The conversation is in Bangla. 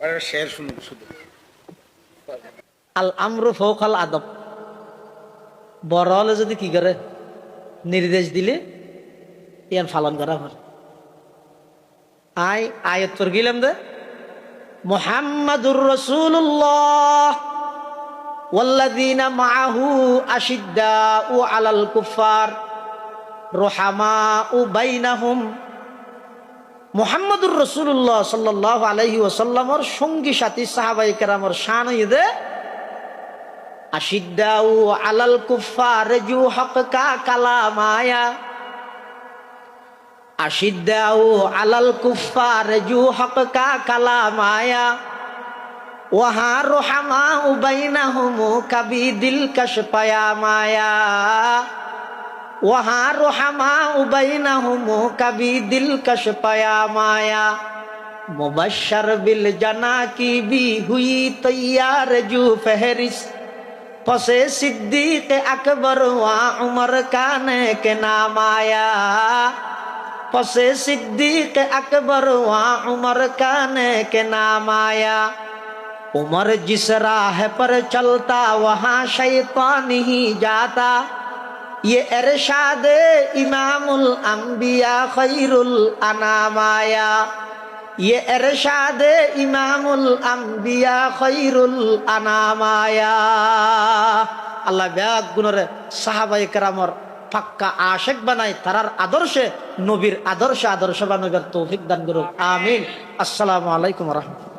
শের শুনুন শুধু। আল আমরু ফাওকাল আদব, বড় হলে যদি কি করে নির্দেশ দিলে ইয়ান পালন করা হয়। আয়াত পর গেলাম দে মুহাম্মাদুর রাসূলুল্লাহ ওয়াল্লাযীনা মাআহু আশিদ্দাউ আলাল কুফার রুহামাউ বাইনাহুম। মুহাম্মাদুর রাসূলুল্লাহ সাল্লাল্লাহু আলাইহি ওয়াসাল্লামর সঙ্গী সাথী সাহাবায়ে কেরামের শান ইদে আশিদ্দাউ আলাল কুফার জু হক কা কালামায়া, আশিদ্দাউ আলাল কুফার জু হক কা কালামায়া ওয়াহা রুহামাউ বাইনাহুম কবি দিলকশ পায়ামায়া, वहाँ रुहमाउ बैनहुम कभी दिलकश पयामाया। मुबश्शर बिल जना की भी हुई तैयार जू फहरिस, फसे सिद्दीक अकबर व उमर का ने के नाम आया, फसे सिद्दीक अकबर व उमर का ने के नाम आया। उमर जिस राह पर चलता वहाँ शैतान ही जाता, ये इरशाद इमामुल अंबिया खैरुल अनाम आया, ये इरशाद इमामुल अंबिया खैरुल अनाम आया। আল্লাহ ব্যাগ গুণরে সাহাবায়ে কেরামর পাক্কা আশিক বানাই, তারার আদর্শে নবীর আদর্শে আদর্শবান হইবার তৌফিক দান করুক, আমিন। আসসালামু আলাইকুম ওয়া রাহমাতুল্লাহ।